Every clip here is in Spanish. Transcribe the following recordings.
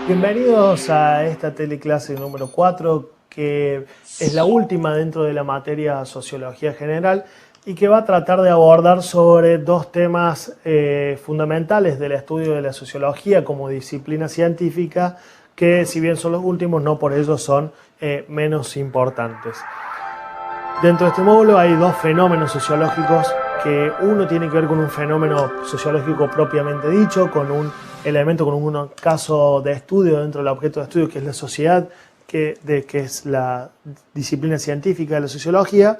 Bienvenidos a esta teleclase número 4, que es la última dentro de la materia Sociología General y que va a tratar de abordar sobre dos temas fundamentales del estudio de la sociología como disciplina científica, que si bien son los últimos, no por ello son menos importantes. Dentro de este módulo hay dos fenómenos sociológicos, que uno tiene que ver con un fenómeno sociológico propiamente dicho, con un elemento, con un caso de estudio dentro del objeto de estudio, que es la sociedad, que es la disciplina científica de la sociología,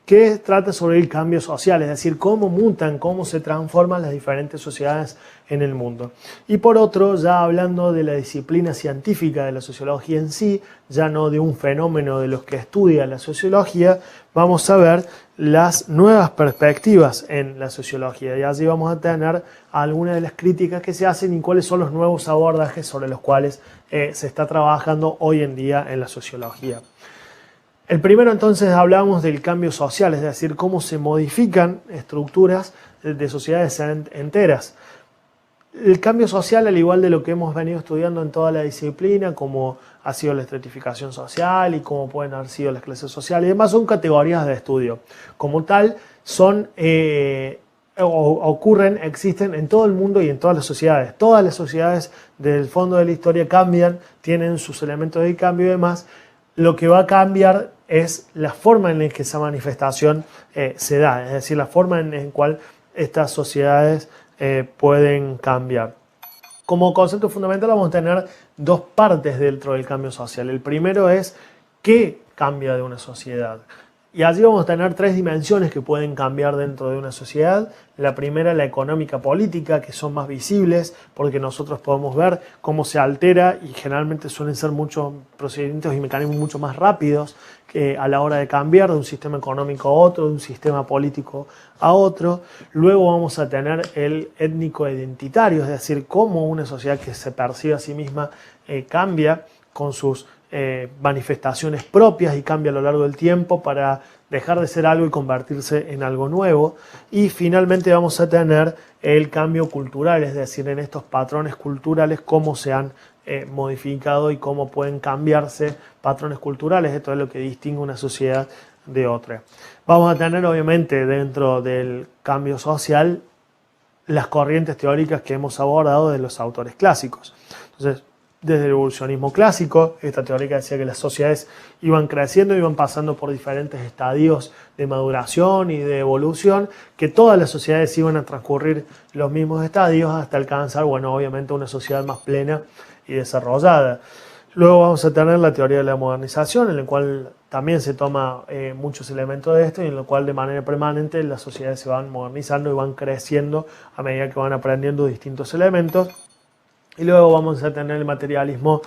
que trata sobre el cambio social, es decir, cómo mutan, cómo se transforman las diferentes sociedades en el mundo. Y por otro, ya hablando de la disciplina científica de la sociología en sí, ya no de un fenómeno de los que estudia la sociología, vamos a ver las nuevas perspectivas en la sociología. Y allí vamos a tener algunas de las críticas que se hacen y cuáles son los nuevos abordajes sobre los cuales se está trabajando hoy en día en la sociología. El primero, entonces, hablamos del cambio social, es decir, cómo se modifican estructuras de sociedades enteras. El cambio social, al igual de lo que hemos venido estudiando en toda la disciplina, como ha sido la estratificación social y cómo pueden haber sido las clases sociales y demás, son categorías de estudio. Como tal, existen en todo el mundo y en todas las sociedades. Todas las sociedades del fondo de la historia cambian, tienen sus elementos de cambio y demás. Lo que va a cambiar es la forma en la que esa manifestación se da, es decir, la forma en la cual estas sociedades pueden cambiar. Como concepto fundamental vamos a tener dos partes dentro del cambio social. El primero es qué cambia de una sociedad. Y allí vamos a tener tres dimensiones que pueden cambiar dentro de una sociedad. La primera, la económica política, que son más visibles porque nosotros podemos ver cómo se altera y generalmente suelen ser muchos procedimientos y mecanismos mucho más rápidos a la hora de cambiar de un sistema económico a otro, de un sistema político a otro. Luego vamos a tener el étnico-identitario, es decir, cómo una sociedad que se percibe a sí misma cambia con sus manifestaciones propias y cambia a lo largo del tiempo para dejar de ser algo y convertirse en algo nuevo. Y finalmente vamos a tener el cambio cultural, es decir, en estos patrones culturales cómo se han modificado y cómo pueden cambiarse patrones culturales. Esto es lo que distingue una sociedad de otra. Vamos a tener obviamente dentro del cambio social las corrientes teóricas que hemos abordado de los autores clásicos. Entonces, desde el evolucionismo clásico, esta teórica decía que las sociedades iban creciendo, iban pasando por diferentes estadios de maduración y de evolución, que todas las sociedades iban a transcurrir los mismos estadios hasta alcanzar, bueno, obviamente una sociedad más plena y desarrollada. Luego vamos a tener la teoría de la modernización, en la cual también se toma muchos elementos de esto y en la cual de manera permanente las sociedades se van modernizando y van creciendo a medida que van aprendiendo distintos elementos. Y luego vamos a tener el materialismo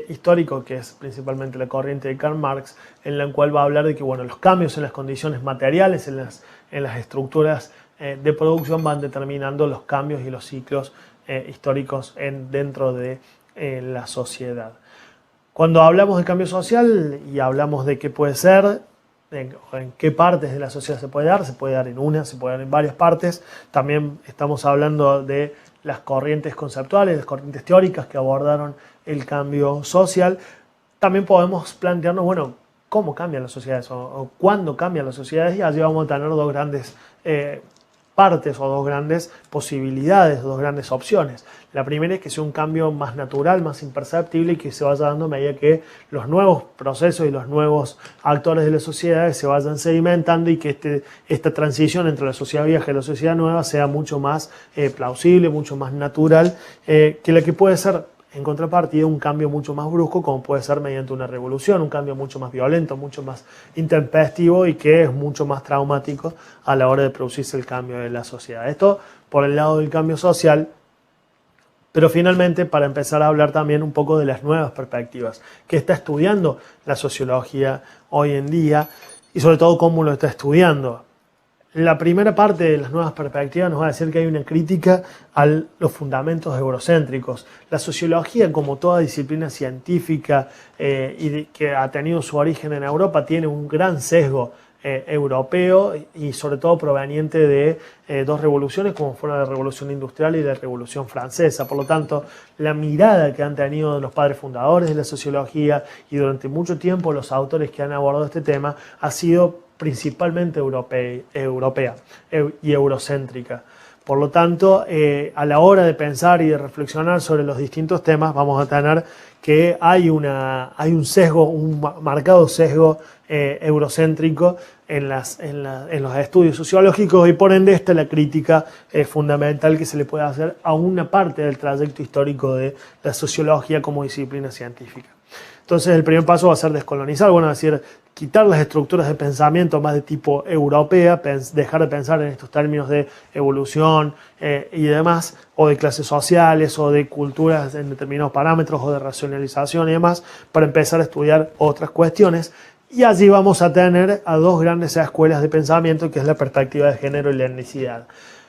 histórico, que es principalmente la corriente de Karl Marx, en la cual va a hablar de que los cambios en las condiciones materiales, en las estructuras de producción, van determinando los cambios y los ciclos históricos dentro de la sociedad. Cuando hablamos de cambio social y hablamos de qué puede ser, en qué partes de la sociedad se puede dar en una, se puede dar en varias partes. También estamos hablando de las corrientes conceptuales, las corrientes teóricas que abordaron el cambio social. También podemos plantearnos, cómo cambian las sociedades o cuándo cambian las sociedades, y allí vamos a tener dos grandes partes o dos grandes posibilidades, dos grandes opciones. La primera es que sea un cambio más natural, más imperceptible y que se vaya dando a medida que los nuevos procesos y los nuevos actores de la sociedad se vayan sedimentando y que esta transición entre la sociedad vieja y la sociedad nueva sea mucho más plausible, mucho más natural que la que puede ser en contrapartida un cambio mucho más brusco, como puede ser mediante una revolución, un cambio mucho más violento, mucho más intempestivo y que es mucho más traumático a la hora de producirse el cambio de la sociedad. Esto por el lado del cambio social, pero finalmente para empezar a hablar también un poco de las nuevas perspectivas que está estudiando la sociología hoy en día y sobre todo cómo lo está estudiando. La primera parte de las nuevas perspectivas nos va a decir que hay una crítica a los fundamentos eurocéntricos. La sociología, como toda disciplina científica que ha tenido su origen en Europa, tiene un gran sesgo europeo y sobre todo proveniente de dos revoluciones como fueron la Revolución Industrial y la Revolución Francesa. Por lo tanto, la mirada que han tenido los padres fundadores de la sociología y durante mucho tiempo los autores que han abordado este tema ha sido principalmente europea y eurocéntrica. Por lo tanto, a la hora de pensar y de reflexionar sobre los distintos temas, vamos a tener que hay un sesgo, un marcado sesgo eurocéntrico en los estudios sociológicos y por ende esta es la crítica fundamental que se le puede hacer a una parte del trayecto histórico de la sociología como disciplina científica. Entonces el primer paso va a ser descolonizar, bueno, es decir, quitar las estructuras de pensamiento más de tipo europea, dejar de pensar en estos términos de evolución y demás, o de clases sociales, o de culturas en determinados parámetros, o de racionalización y demás, para empezar a estudiar otras cuestiones. Y allí vamos a tener a dos grandes escuelas de pensamiento, que es la perspectiva de género y la etnicidad.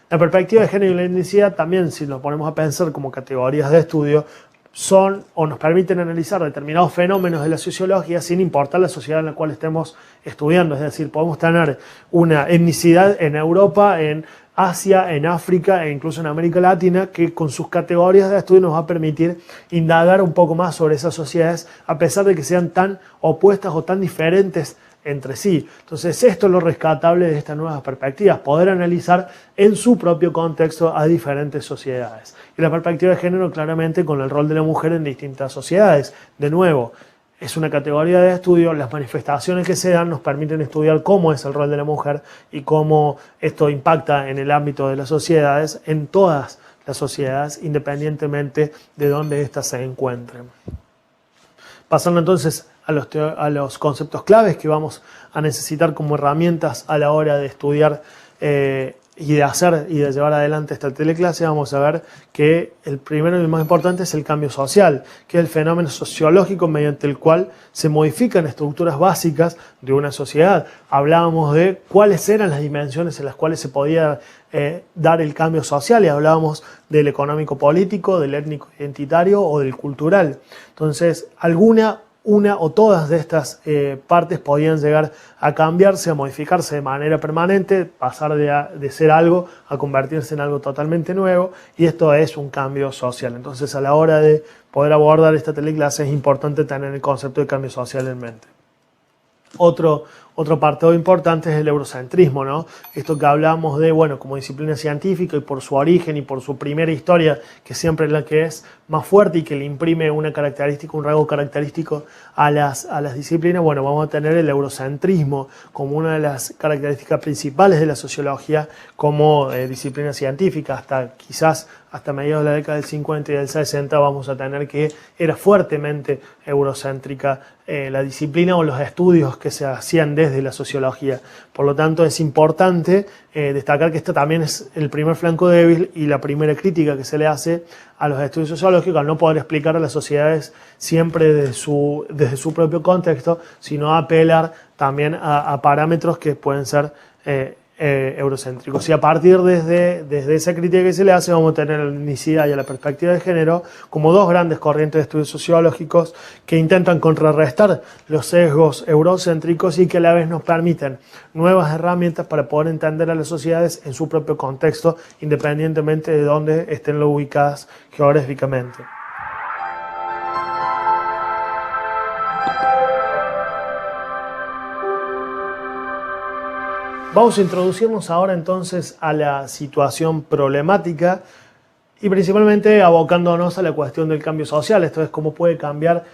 La perspectiva de género y la etnicidad también, si nos ponemos a pensar como categorías de estudio, son o nos permiten analizar determinados fenómenos de la sociología sin importar la sociedad en la cual estemos estudiando. Es decir, podemos tener una etnicidad en Europa, en Asia, en África e incluso en América Latina, que con sus categorías de estudio nos va a permitir indagar un poco más sobre esas sociedades, a pesar de que sean tan opuestas o tan diferentes entre sí. Entonces esto es lo rescatable de estas nuevas perspectivas, poder analizar en su propio contexto a diferentes sociedades. Y la perspectiva de género claramente con el rol de la mujer en distintas sociedades. De nuevo, es una categoría de estudio, las manifestaciones que se dan nos permiten estudiar cómo es el rol de la mujer y cómo esto impacta en el ámbito de las sociedades, en todas las sociedades, independientemente de dónde éstas se encuentren. Pasando entonces a los conceptos claves que vamos a necesitar como herramientas a la hora de estudiar y de hacer y de llevar adelante esta teleclase, vamos a ver que el primero y el más importante es el cambio social, que es el fenómeno sociológico mediante el cual se modifican estructuras básicas de una sociedad. Hablábamos de cuáles eran las dimensiones en las cuales se podía dar el cambio social y hablábamos del económico-político, del étnico-identitario o del cultural. Entonces, una o todas de estas partes podían llegar a cambiarse, a modificarse de manera permanente, pasar de ser algo a convertirse en algo totalmente nuevo, y esto es un cambio social. Entonces, a la hora de poder abordar esta teleclase es importante tener el concepto de cambio social en mente. Otro apartado importante es el eurocentrismo, ¿no? Esto que hablamos de, bueno, como disciplina científica y por su origen y por su primera historia, que siempre es la que es más fuerte y que le imprime una característica, un rasgo característico a las disciplinas, bueno, vamos a tener el eurocentrismo como una de las características principales de la sociología como disciplina científica. Quizás hasta mediados de la década del 50 y del 60 vamos a tener que era fuertemente eurocéntrica la disciplina o los estudios que se hacían desde la sociología. Por lo tanto, es importante destacar que este también es el primer flanco débil y la primera crítica que se le hace a los estudios sociológicos, al no poder explicar a las sociedades siempre desde su propio contexto, sino apelar también a parámetros que pueden ser eurocéntricos. Y a partir desde esa crítica que se le hace, vamos a tener la etnicidad y a la perspectiva de género como dos grandes corrientes de estudios sociológicos que intentan contrarrestar los sesgos eurocéntricos y que a la vez nos permiten nuevas herramientas para poder entender a las sociedades en su propio contexto, independientemente de dónde estén ubicadas geográficamente. Vamos a introducirnos ahora entonces a la situación problemática y principalmente abocándonos a la cuestión del cambio social, esto es cómo puede cambiar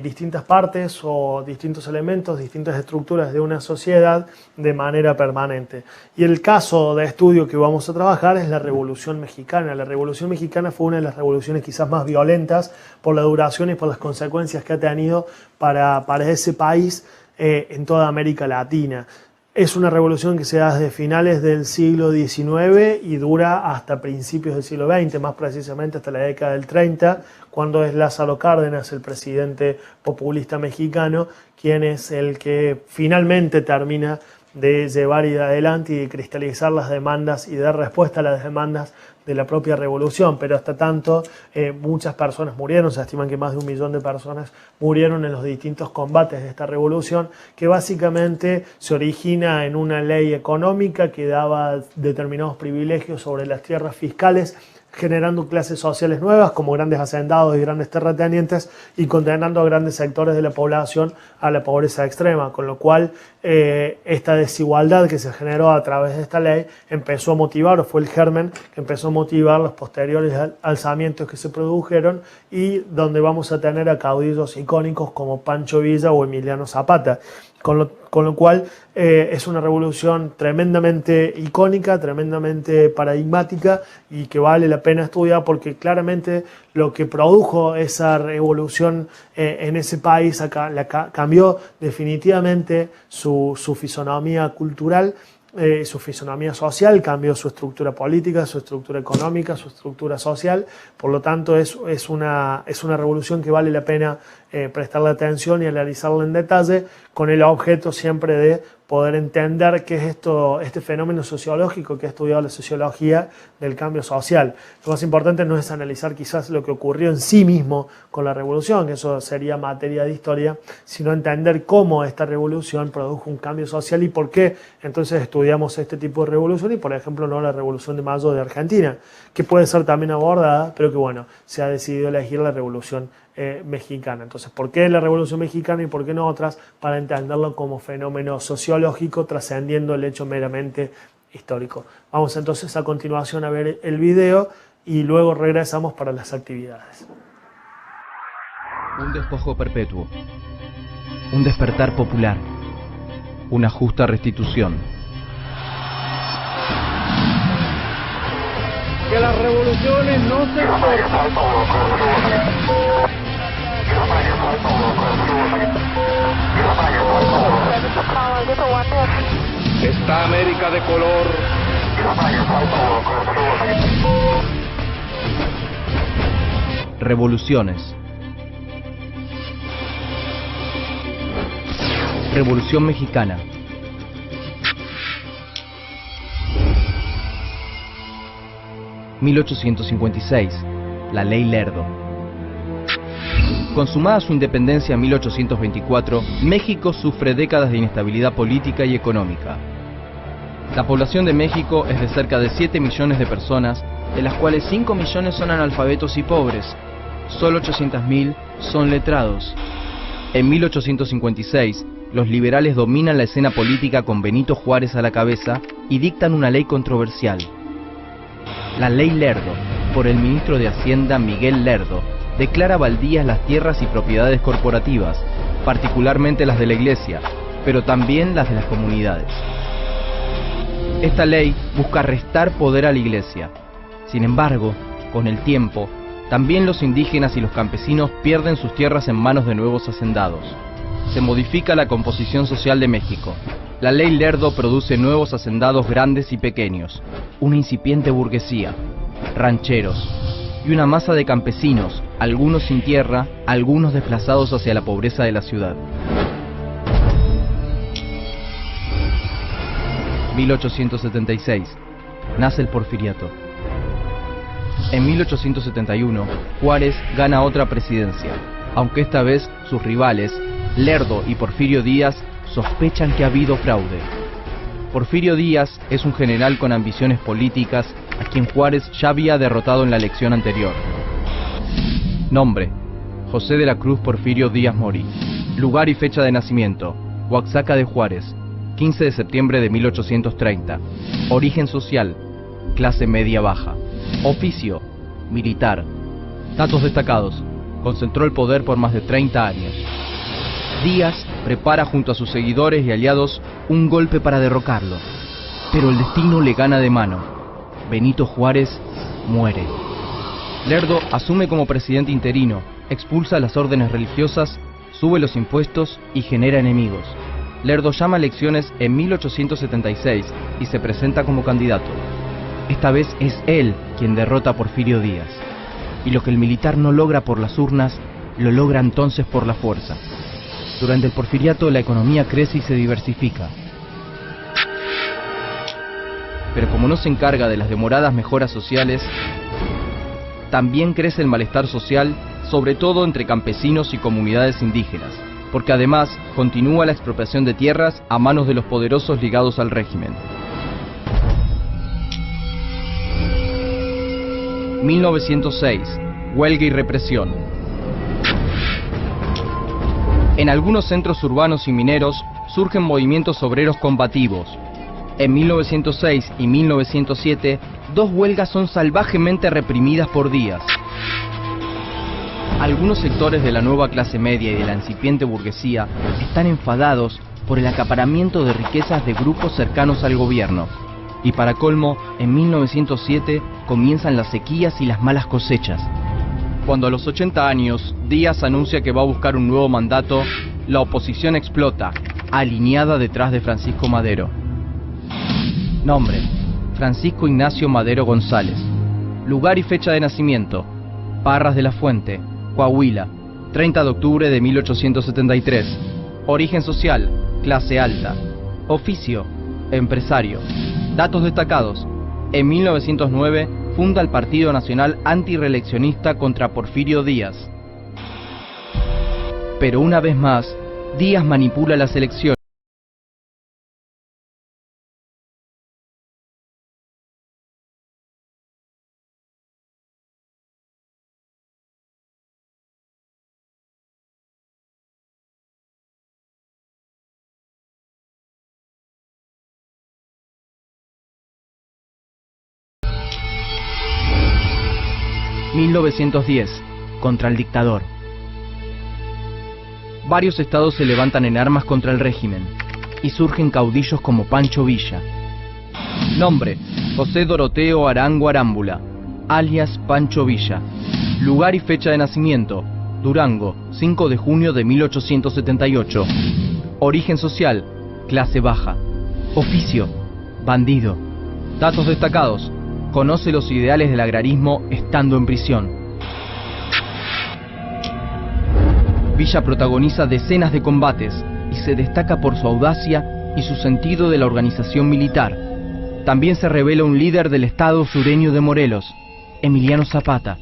distintas partes o distintos elementos, distintas estructuras de una sociedad de manera permanente. Y el caso de estudio que vamos a trabajar es la Revolución Mexicana. La Revolución Mexicana fue una de las revoluciones quizás más violentas por la duración y por las consecuencias que ha tenido para ese país en toda América Latina. Es una revolución que se da desde finales del siglo XIX y dura hasta principios del siglo XX, más precisamente hasta la década del 30, cuando es Lázaro Cárdenas, el presidente populista mexicano, quien es el que finalmente termina de llevar adelante y de cristalizar las demandas y dar respuesta a las demandas de la propia revolución, pero hasta tanto muchas personas murieron, se estiman que más de 1 millón de personas murieron en los distintos combates de esta revolución, que básicamente se origina en una ley económica que daba determinados privilegios sobre las tierras fiscales, generando clases sociales nuevas como grandes hacendados y grandes terratenientes y condenando a grandes sectores de la población a la pobreza extrema, con lo cual esta desigualdad que se generó a través de esta ley empezó a motivar, o fue el germen que empezó a motivar los posteriores alzamientos que se produjeron y donde vamos a tener a caudillos icónicos como Pancho Villa o Emiliano Zapata. Con lo cual es una revolución tremendamente icónica, tremendamente paradigmática y que vale la pena estudiar porque claramente lo que produjo esa revolución en ese país cambió definitivamente su fisonomía cultural, su fisonomía social, cambió su estructura política, su estructura económica, su estructura social. Por lo tanto, es una revolución que vale la pena prestarle atención y analizarla en detalle con el objeto siempre de poder entender qué es este fenómeno sociológico que ha estudiado la sociología del cambio social. Lo más importante no es analizar quizás lo que ocurrió en sí mismo con la revolución, que eso sería materia de historia, sino entender cómo esta revolución produjo un cambio social y por qué entonces estudiamos este tipo de revolución y, por ejemplo, no la Revolución de Mayo de Argentina, que puede ser también abordada, pero que bueno, se ha decidido elegir la Revolución mexicana. Entonces, ¿por qué la Revolución Mexicana y por qué no otras? Para entenderlo como fenómeno sociológico trascendiendo el hecho meramente histórico. Vamos entonces a continuación a ver el video y luego regresamos para las actividades. Un despojo perpetuo, un despertar popular, una justa restitución. Que las revoluciones no se exportan. Está América de color. Revoluciones. Revolución Mexicana. (1856) La Ley Lerdo. Consumada su independencia en 1824, México sufre décadas de inestabilidad política y económica. La población de México es de cerca de 7 millones de personas, de las cuales 5 millones son analfabetos y pobres. Solo 800.000 son letrados. En 1856, los liberales dominan la escena política con Benito Juárez a la cabeza y dictan una ley controversial. La Ley Lerdo, por el ministro de Hacienda Miguel Lerdo, declara baldías las tierras y propiedades corporativas, particularmente las de la Iglesia, pero también las de las comunidades. Esta ley busca restar poder a la Iglesia. Sin embargo, con el tiempo, también los indígenas y los campesinos pierden sus tierras en manos de nuevos hacendados. Se modifica la composición social de México. La Ley Lerdo produce nuevos hacendados grandes y pequeños, una incipiente burguesía, rancheros y una masa de campesinos, algunos sin tierra, algunos desplazados hacia la pobreza de la ciudad. 1876. Nace el Porfiriato. En 1871, Juárez gana otra presidencia, aunque esta vez sus rivales, Lerdo y Porfirio Díaz, sospechan que ha habido fraude. Porfirio Díaz es un general con ambiciones políticas a quien Juárez ya había derrotado en la elección anterior. Nombre: José de la Cruz Porfirio Díaz Mori. Lugar y fecha de nacimiento: Oaxaca de Juárez, 15 de septiembre de 1830. Origen social: clase media baja. Oficio: militar. Datos destacados: concentró el poder por más de 30 años. Díaz prepara junto a sus seguidores y aliados un golpe para derrocarlo, pero el destino le gana de mano. Benito Juárez muere. Lerdo asume como presidente interino, expulsa las órdenes religiosas, sube los impuestos y genera enemigos. Lerdo llama a elecciones en 1876 y se presenta como candidato. Esta vez es él quien derrota a Porfirio Díaz. Y lo que el militar no logra por las urnas, lo logra entonces por la fuerza. Durante el Porfiriato la economía crece y se diversifica. Pero como no se encarga de las demoradas mejoras sociales, también crece el malestar social, sobre todo entre campesinos y comunidades indígenas, porque además continúa la expropiación de tierras a manos de los poderosos ligados al régimen. 1906. Huelga y represión. En algunos centros urbanos y mineros surgen movimientos obreros combativos. En 1906 y 1907, 2 huelgas son salvajemente reprimidas por días. Algunos sectores de la nueva clase media y de la incipiente burguesía están enfadados por el acaparamiento de riquezas de grupos cercanos al gobierno. Y para colmo, en 1907 comienzan las sequías y las malas cosechas. Cuando a los 80 años, Díaz anuncia que va a buscar un nuevo mandato, la oposición explota, alineada detrás de Francisco Madero. Nombre: Francisco Ignacio Madero González. Lugar y fecha de nacimiento: Parras de la Fuente, Coahuila, 30 de octubre de 1873. Origen social: clase alta. Oficio: empresario. Datos destacados: en 1909 funda el Partido Nacional Antirreeleccionista contra Porfirio Díaz. Pero una vez más, Díaz manipula las elecciones. ...1910... contra el dictador. Varios estados se levantan en armas contra el régimen y surgen caudillos como Pancho Villa. Nombre: José Doroteo Arango Arámbula, alias Pancho Villa. Lugar y fecha de nacimiento: Durango, 5 de junio de 1878. Origen social: clase baja. Oficio: bandido. Datos destacados: conoce los ideales del agrarismo estando en prisión. Villa protagoniza decenas de combates y se destaca por su audacia y su sentido de la organización militar. También se revela un líder del estado sureño de Morelos, Emiliano Zapata.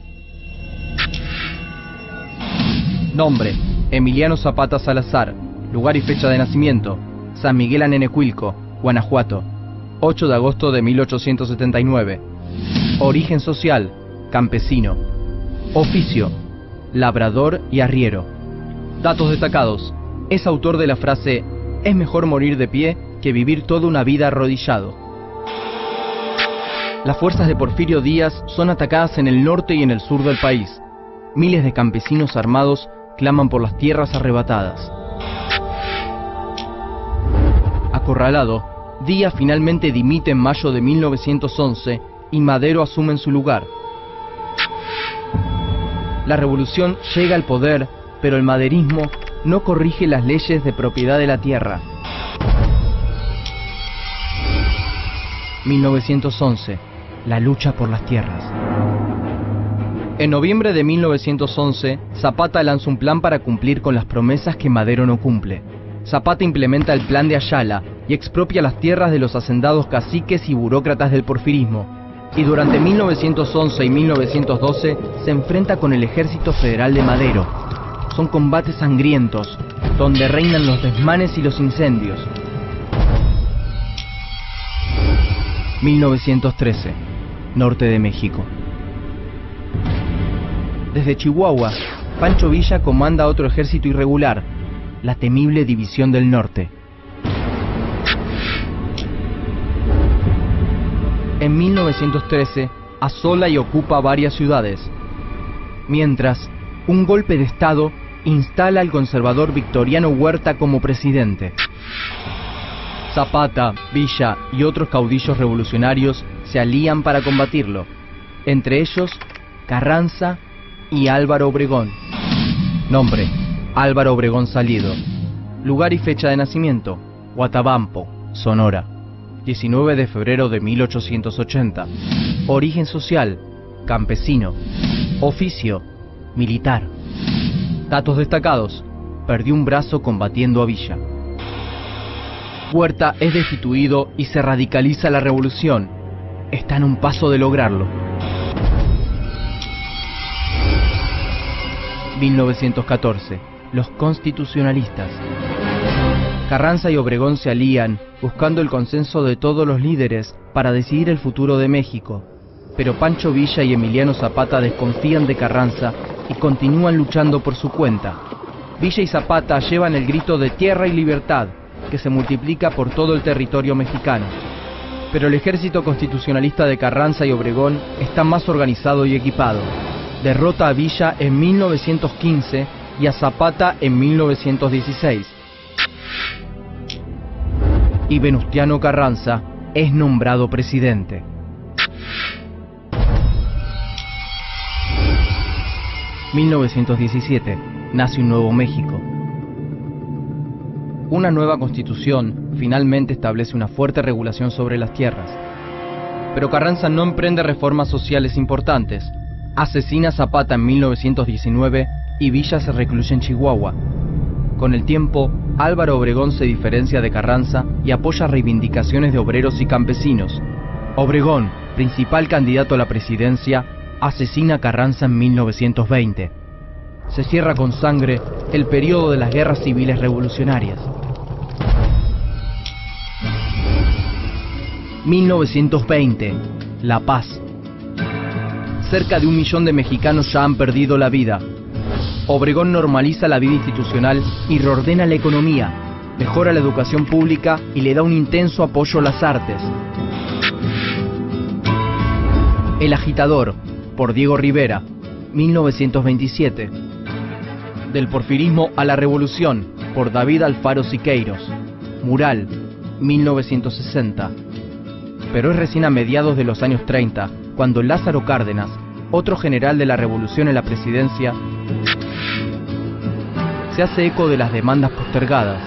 Nombre: Emiliano Zapata Salazar. Lugar y fecha de nacimiento: San Miguel Anenecuilco, Guanajuato, 8 de agosto de 1879. Origen social: campesino. Oficio: labrador y arriero. Datos destacados: es autor de la frase «Es mejor morir de pie que vivir toda una vida arrodillado». Las fuerzas de Porfirio Díaz son atacadas en el norte y en el sur del país. Miles de campesinos armados claman por las tierras arrebatadas. Acorralado, Díaz finalmente dimite en mayo de 1911 y Madero asume en su lugar. La revolución llega al poder, pero el maderismo no corrige las leyes de propiedad de la tierra. 1911. La lucha por las tierras. En noviembre de 1911, Zapata lanza un plan para cumplir con las promesas que Madero no cumple. Zapata implementa el plan de Ayala y expropia las tierras de los hacendados caciques y burócratas del porfirismo. Y durante 1911 y 1912 se enfrenta con el ejército federal de Madero. Son combates sangrientos, donde reinan los desmanes y los incendios. 1913. Norte de México. Desde Chihuahua, Pancho Villa comanda otro ejército irregular, la temible División del Norte. En 1913, asola y ocupa varias ciudades, mientras un golpe de Estado instala al conservador Victoriano Huerta como presidente. Zapata, Villa y otros caudillos revolucionarios se alían para combatirlo, entre ellos Carranza y Álvaro Obregón. Nombre: Álvaro Obregón Salido. Lugar y fecha de nacimiento: Guatabampo, Sonora, 19 de febrero de 1880. Origen social: campesino. Oficio: militar. Datos destacados: perdió un brazo combatiendo a Villa. Huerta es destituido y se radicaliza la revolución, están a un paso de lograrlo. 1914. Los constitucionalistas. Carranza y Obregón se alían, buscando el consenso de todos los líderes para decidir el futuro de México. Pero Pancho Villa y Emiliano Zapata desconfían de Carranza y continúan luchando por su cuenta. Villa y Zapata llevan el grito de tierra y libertad, que se multiplica por todo el territorio mexicano. Pero el ejército constitucionalista de Carranza y Obregón está más organizado y equipado. Derrota a Villa en 1915 y a Zapata en 1916. Y Venustiano Carranza es nombrado presidente. ...1917... nace un nuevo México. Una nueva constitución finalmente establece una fuerte regulación sobre las tierras. Pero Carranza no emprende reformas sociales importantes. Asesina a Zapata en 1919 y Villa se recluye en Chihuahua. Con el tiempo, Álvaro Obregón se diferencia de Carranza y apoya reivindicaciones de obreros y campesinos. Obregón, principal candidato a la presidencia, asesina a Carranza en 1920. Se cierra con sangre el periodo de las guerras civiles revolucionarias. 1920. La paz. Cerca de 1 millón de mexicanos ya han perdido la vida. Obregón normaliza la vida institucional y reordena la economía, mejora la educación pública y le da un intenso apoyo a las artes. El agitador, por Diego Rivera, 1927. Del porfirismo a la revolución, por David Alfaro Siqueiros, Mural, 1960. Pero es recién a mediados de los años 30, cuando Lázaro Cárdenas, otro general de la revolución en la presidencia, se hace eco de las demandas postergadas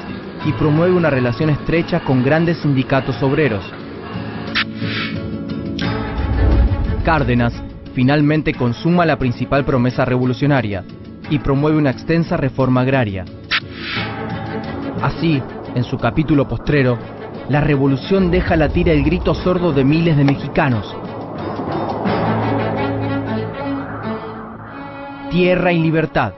y promueve una relación estrecha con grandes sindicatos obreros. Cárdenas finalmente consuma la principal promesa revolucionaria y promueve una extensa reforma agraria. Así, en su capítulo postrero, la revolución deja latir el grito sordo de miles de mexicanos. Tierra y libertad.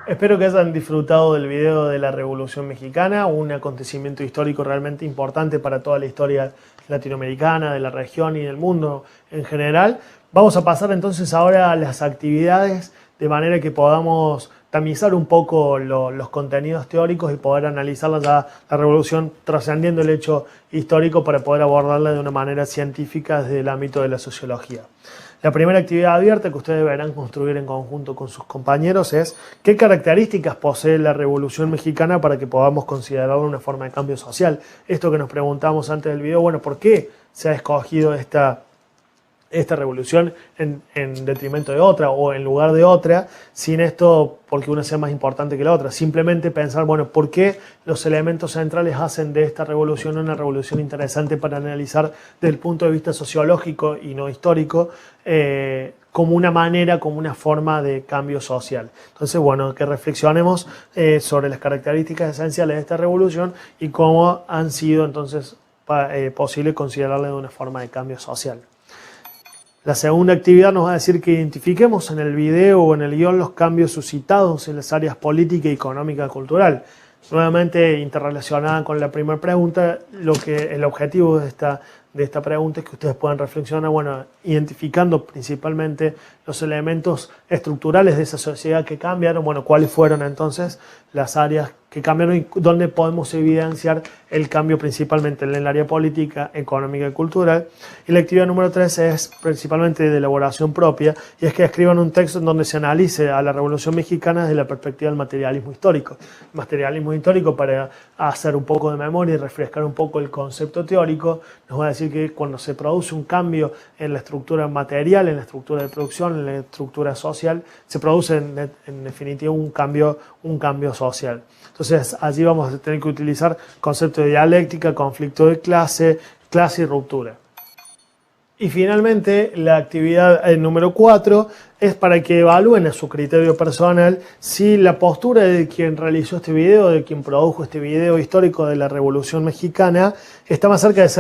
Espero que hayan disfrutado del video de la Revolución Mexicana, un acontecimiento histórico realmente importante para toda la historia latinoamericana, de la región y del mundo en general. Vamos a pasar entonces ahora a las actividades de manera que podamos tamizar un poco los contenidos teóricos y poder analizar la revolución trascendiendo el hecho histórico para poder abordarla de una manera científica desde el ámbito de la sociología. La primera actividad abierta que ustedes deberán construir en conjunto con sus compañeros es qué características posee la Revolución Mexicana para que podamos considerarla una forma de cambio social. Esto que nos preguntamos antes del video, bueno, ¿por qué se ha escogido esta revolución en detrimento de otra o en lugar de otra, sin esto porque una sea más importante que la otra? Simplemente pensar, bueno, ¿por qué los elementos centrales hacen de esta revolución una revolución interesante para analizar desde el punto de vista sociológico y no histórico, como una manera, como una forma de cambio social? Entonces, bueno, que reflexionemos sobre las características esenciales de esta revolución y cómo han sido entonces posible considerarla de una forma de cambio social. La segunda actividad nos va a decir que identifiquemos en el video o en el guión los cambios suscitados en las áreas política, económica y cultural. Nuevamente interrelacionada con la primera pregunta, el objetivo de esta pregunta es que ustedes puedan reflexionar, bueno, identificando principalmente los elementos estructurales de esa sociedad que cambiaron, bueno, cuáles fueron entonces las áreas que cambiaron y dónde podemos evidenciar el cambio principalmente en el área política, económica y cultural. Y la actividad número 3 es principalmente de elaboración propia, y es que escriban un texto en donde se analice a la Revolución Mexicana desde la perspectiva del materialismo histórico. El materialismo histórico, para hacer un poco de memoria y refrescar un poco el concepto teórico, nos va a decir que cuando se produce un cambio en la estructura material, en la estructura de producción, en la estructura social, se produce en definitiva un cambio social. Entonces allí vamos a tener que utilizar conceptos de dialéctica, conflicto de clase y ruptura. Y finalmente, la actividad número 4 es para que evalúen a su criterio personal si la postura de quien realizó este video, de quien produjo este video histórico de la Revolución Mexicana, está más cerca de ser